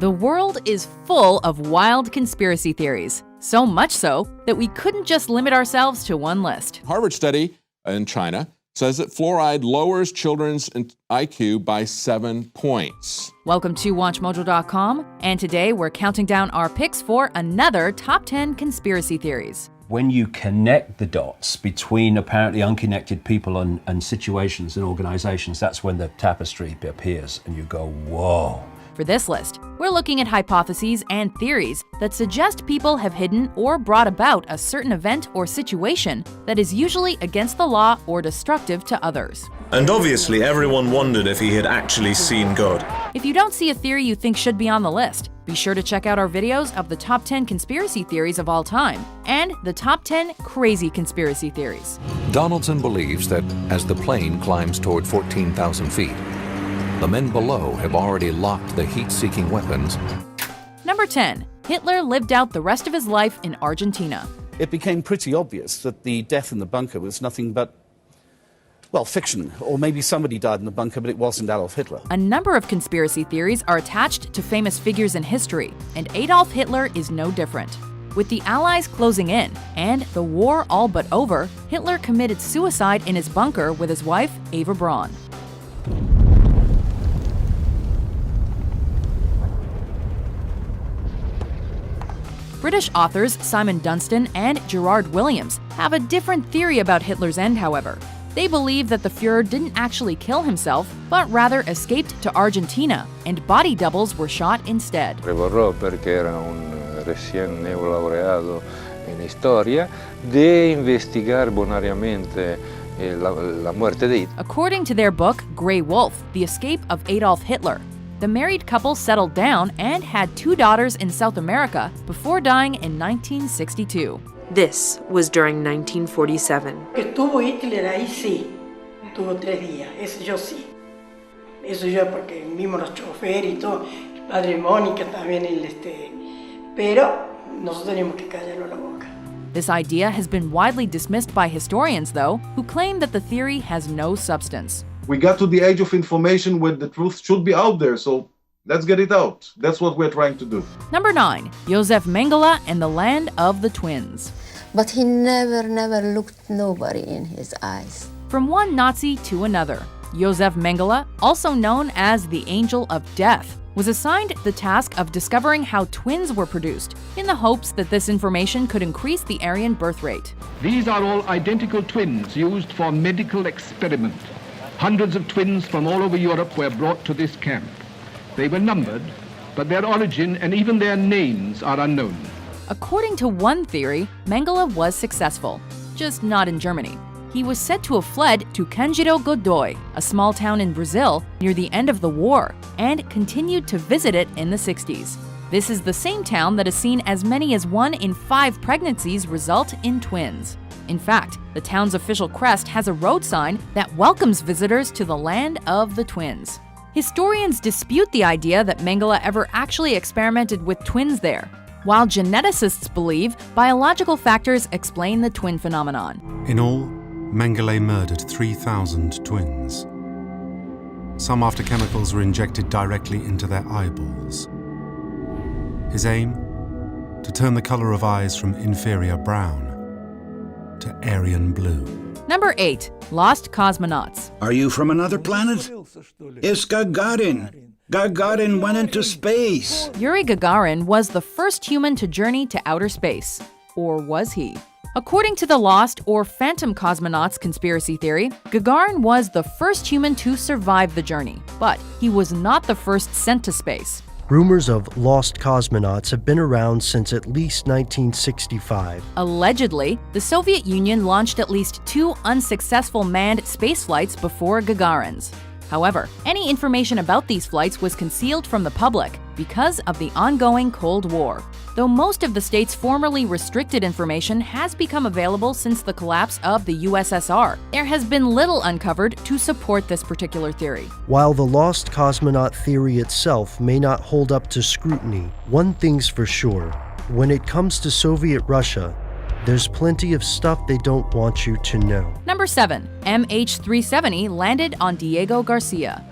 The world is full of wild conspiracy theories, so much so that we couldn't just limit ourselves to one list. Harvard study in China says that fluoride lowers children's IQ by 7 points. Welcome to WatchMojo.com, and today we're counting down our picks for another top 10 conspiracy theories. When you connect the dots between apparently unconnected people and situations and organizations, that's when the tapestry appears and you go, whoa. For this list, we're looking at hypotheses and theories that suggest people have hidden or brought about a certain event or situation that is usually against the law or destructive to others. And obviously everyone wondered if he had actually seen God. If you don't see a theory you think should be on the list, be sure to check out our videos of the top 10 conspiracy theories of all time and the top 10 crazy conspiracy theories. Donaldson believes that as the plane climbs toward 14,000 feet, the men below have already locked the heat-seeking weapons. Number 10. Hitler lived out the rest of his life in Argentina. It became pretty obvious that the death in the bunker was nothing but, well, fiction. Or maybe somebody died in the bunker, but it wasn't Adolf Hitler. A number of conspiracy theories are attached to famous figures in history, and Adolf Hitler is no different. With the Allies closing in and the war all but over, Hitler committed suicide in his bunker with his wife, Eva Braun. British authors Simon Dunstan and Gerard Williams have a different theory about Hitler's end, however. They believe that the Fuhrer didn't actually kill himself, but rather escaped to Argentina, and body doubles were shot instead. Prevorrò, perché era un recién neolaureado in storia, de investigar bonariamente la muerte de Hitler. According to their book, Grey Wolf, The Escape of Adolf Hitler, the married couple settled down and had 2 daughters in South America before dying in 1962. This was during 1947. Que estuvo Hitler ahí, sí. Estuvo 3 días. Eso yo sí. Eso yo porque vimos los choferes y todo. El padre Mónica también, pero nosotros tenemos que callarlo la boca. This idea has been widely dismissed by historians, though, who claim that the theory has no substance. We got to the age of information where the truth should be out there, so let's get it out. That's what we're trying to do. Number 9. Josef Mengele and the Land of the Twins. But he never looked nobody in his eyes. From one Nazi to another, Josef Mengele, also known as the Angel of Death, was assigned the task of discovering how twins were produced, in the hopes that this information could increase the Aryan birth rate. These are all identical twins used for medical experiment. Hundreds of twins from all over Europe were brought to this camp. They were numbered, but their origin and even their names are unknown. According to one theory, Mengele was successful, just not in Germany. He was said to have fled to Candido Godoy, a small town in Brazil near the end of the war, and continued to visit it in the 60s. This is the same town that has seen as many as 1 in 5 pregnancies result in twins. In fact, the town's official crest has a road sign that welcomes visitors to the Land of the Twins. Historians dispute the idea that Mengele ever actually experimented with twins there, while geneticists believe biological factors explain the twin phenomenon. In all, Mengele murdered 3,000 twins. Some after chemicals were injected directly into their eyeballs. His aim? To turn the color of eyes from inferior brown to Aryan blue. Number 8. Lost Cosmonauts. Are you from another planet? It's Gagarin. Gagarin went into space. Yuri Gagarin was the first human to journey to outer space. Or was he? According to the Lost or Phantom Cosmonauts conspiracy theory, Gagarin was the first human to survive the journey, but he was not the first sent to space. Rumors of lost cosmonauts have been around since at least 1965. Allegedly, the Soviet Union launched at least 2 unsuccessful manned space flights before Gagarin's. However, any information about these flights was concealed from the public because of the ongoing Cold War. Though most of the state's formerly restricted information has become available since the collapse of the USSR, there has been little uncovered to support this particular theory. While the lost cosmonaut theory itself may not hold up to scrutiny, one thing's for sure: when it comes to Soviet Russia, there's plenty of stuff they don't want you to know. Number 7. MH370 landed on Diego Garcia.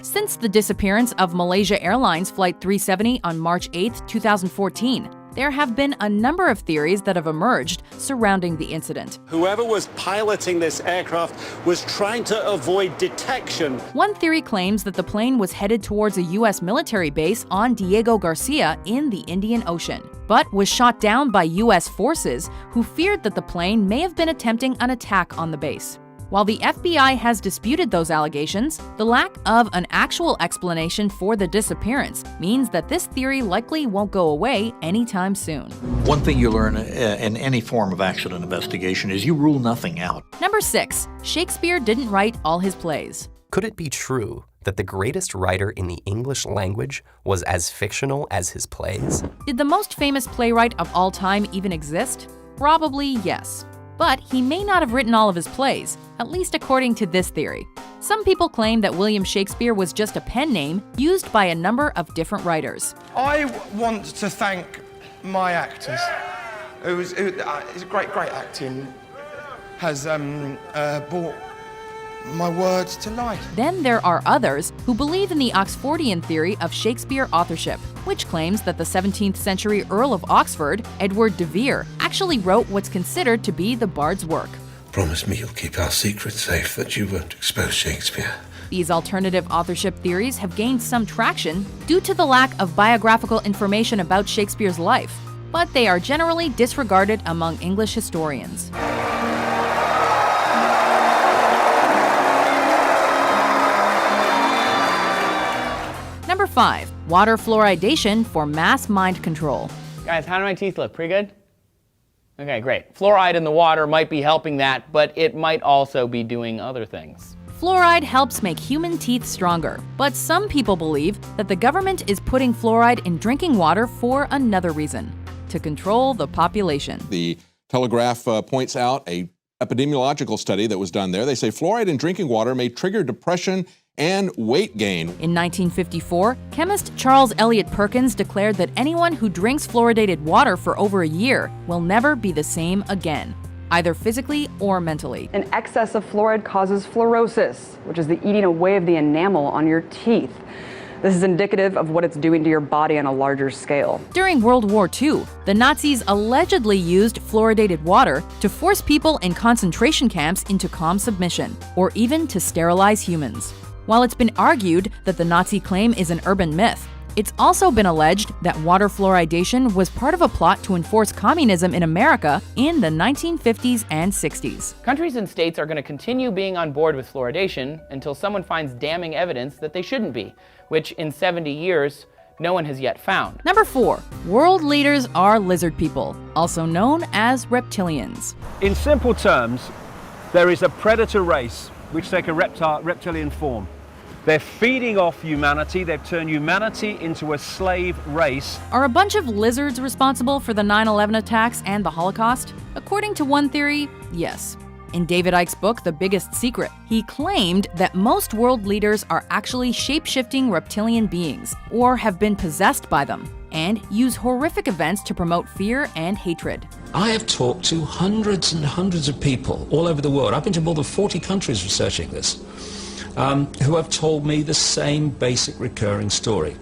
Since the disappearance of Malaysia Airlines Flight 370 on March 8, 2014, there have been a number of theories that have emerged surrounding the incident. Whoever was piloting this aircraft was trying to avoid detection. One theory claims that the plane was headed towards a U.S. military base on Diego Garcia in the Indian Ocean, but was shot down by U.S. forces who feared that the plane may have been attempting an attack on the base. While the FBI has disputed those allegations, the lack of an actual explanation for the disappearance means that this theory likely won't go away anytime soon. One thing you learn in any form of accident investigation is you rule nothing out. Number 6. Shakespeare didn't write all his plays. Could it be true that the greatest writer in the English language was as fictional as his plays? Did the most famous playwright of all time even exist? Probably yes. But he may not have written all of his plays, at least according to this theory. Some people claim that William Shakespeare was just a pen name used by a number of different writers. I want to thank my actors. It's great acting has brought my words to life. Then there are others who believe in the Oxfordian theory of Shakespeare authorship, which claims that the 17th century Earl of Oxford, Edward de Vere, actually wrote what's considered to be the Bard's work. Promise me you'll keep our secret safe, that you won't expose Shakespeare. These alternative authorship theories have gained some traction due to the lack of biographical information about Shakespeare's life, but they are generally disregarded among English historians. Number 5. Water fluoridation for mass mind control. Guys, how do my teeth look? Pretty good? Okay, great. Fluoride in the water might be helping that, but it might also be doing other things. Fluoride helps make human teeth stronger, but some people believe that the government is putting fluoride in drinking water for another reason: to control the population. The Telegraph points out a epidemiological study that was done there. They say fluoride in drinking water may trigger depression and weight gain. In 1954, chemist Charles Eliot Perkins declared that anyone who drinks fluoridated water for over a year will never be the same again, either physically or mentally. An excess of fluoride causes fluorosis, which is the eating away of the enamel on your teeth. This is indicative of what it's doing to your body on a larger scale. During World War II, the Nazis allegedly used fluoridated water to force people in concentration camps into calm submission, or even to sterilize humans. While it's been argued that the Nazi claim is an urban myth, it's also been alleged that water fluoridation was part of a plot to enforce communism in America in the 1950s and 60s. Countries and states are going to continue being on board with fluoridation until someone finds damning evidence that they shouldn't be, which in 70 years, no one has yet found. Number 4. World leaders are lizard people, also known as reptilians. In simple terms, there is a predator race which take a reptilian form. They're feeding off humanity. They've turned humanity into a slave race. Are a bunch of lizards responsible for the 9/11 attacks and the Holocaust? According to one theory, yes. In David Icke's book, The Biggest Secret, he claimed that most world leaders are actually shape-shifting reptilian beings, or have been possessed by them, and use horrific events to promote fear and hatred. I have talked to hundreds and hundreds of people all over the world. I've been to more than 40 countries researching this, who have told me the same basic recurring story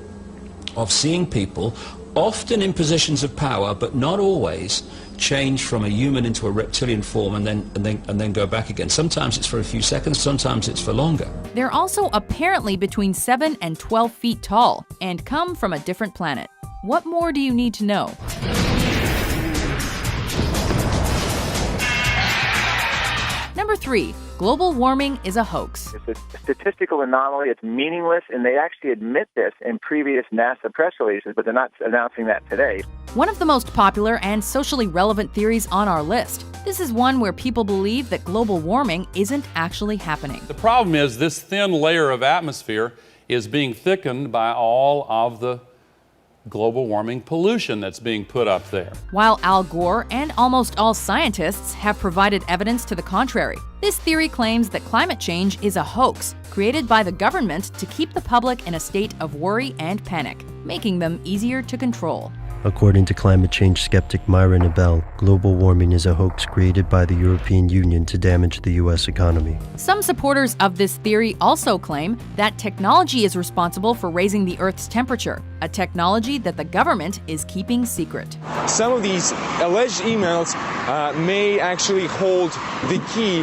of seeing people, often in positions of power, but not always, change from a human into a reptilian form and then go back again. Sometimes it's for a few seconds, sometimes it's for longer. They're also apparently between 7 and 12 feet tall and come from a different planet. What more do you need to know? Number 3. Global warming is a hoax. It's a statistical anomaly. It's meaningless, and they actually admit this in previous NASA press releases, but they're not announcing that today. One of the most popular and socially relevant theories on our list. This is one where people believe that global warming isn't actually happening. The problem is this thin layer of atmosphere is being thickened by all of the global warming pollution that's being put up there. While Al Gore and almost all scientists have provided evidence to the contrary, this theory claims that climate change is a hoax created by the government to keep the public in a state of worry and panic, making them easier to control. According to climate change skeptic Myra Nabel, global warming is a hoax created by the European Union to damage the U.S. economy. Some supporters of this theory also claim that technology is responsible for raising the Earth's temperature, a technology that the government is keeping secret. Some of these alleged emails may actually hold the key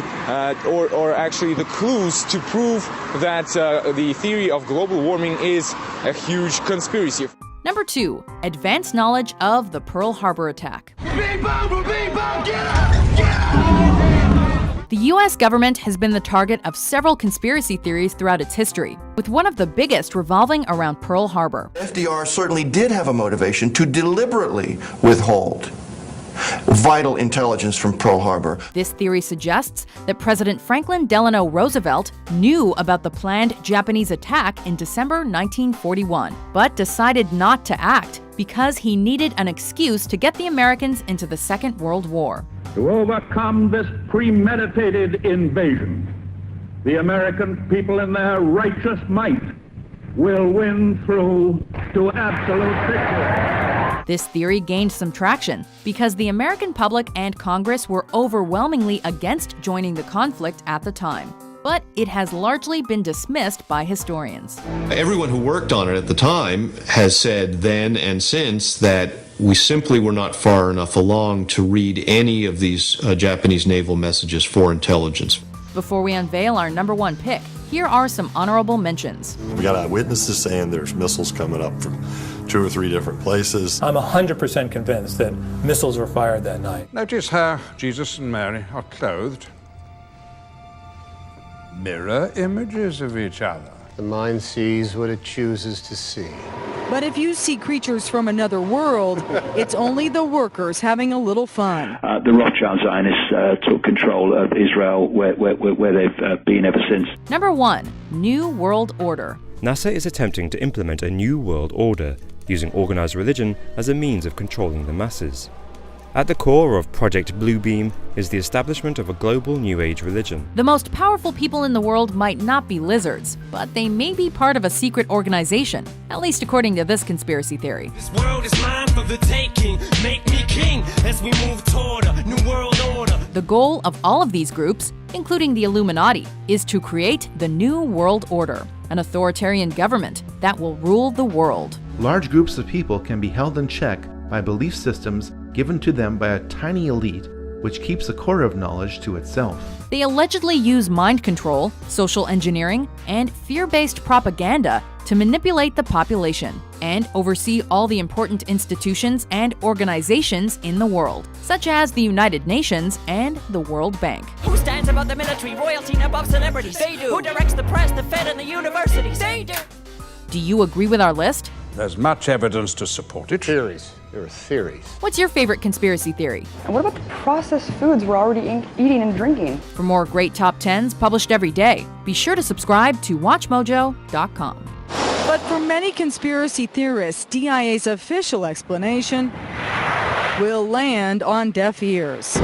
or actually the clues to prove that the theory of global warming is a huge conspiracy. Number 2, advanced knowledge of the Pearl Harbor attack. The U.S. government has been the target of several conspiracy theories throughout its history, with one of the biggest revolving around Pearl Harbor. FDR certainly did have a motivation to deliberately withhold vital intelligence from Pearl Harbor. This theory suggests that President Franklin Delano Roosevelt knew about the planned Japanese attack in December 1941, but decided not to act because he needed an excuse to get the Americans into the Second World War. To overcome this premeditated invasion, the American people in their righteous might will win through to absolute victory. This theory gained some traction because the American public and Congress were overwhelmingly against joining the conflict at the time. But it has largely been dismissed by historians. Everyone who worked on it at the time has said then and since that we simply were not far enough along to read any of these Japanese naval messages for intelligence. Before we unveil our number 1 pick, here are some honorable mentions. We got eyewitnesses saying there's missiles coming up from 2 or 3 different places. I'm 100% convinced that missiles were fired that night. Notice how Jesus and Mary are clothed. Mirror images of each other. The mind sees what it chooses to see. But if you see creatures from another world, it's only the workers having a little fun. The Rothschild Zionists took control of Israel where they've been ever since. Number 1, New World Order. NASA is attempting to implement a new world order, using organized religion as a means of controlling the masses. At the core of Project Bluebeam is the establishment of a global New Age religion. The most powerful people in the world might not be lizards, but they may be part of a secret organization, at least according to this conspiracy theory. This world is mine for the taking. Make me king as we move toward a new world order. The goal of all of these groups, including the Illuminati, is to create the New World Order, an authoritarian government that will rule the world. Large groups of people can be held in check by belief systems given to them by a tiny elite, which keeps the core of knowledge to itself. They allegedly use mind control, social engineering, and fear-based propaganda to manipulate the population and oversee all the important institutions and organizations in the world, such as the United Nations and the World Bank. Who stands above the military, royalty, and above celebrities? They do. Who directs the press, the Fed, and the universities? They do. Do you agree with our list? There's much evidence to support it. Theories. There are theories. What's your favorite conspiracy theory? And what about the processed foods we're already eating and drinking? For more great top 10s published every day, be sure to subscribe to WatchMojo.com. But for many conspiracy theorists, DIA's official explanation will land on deaf ears.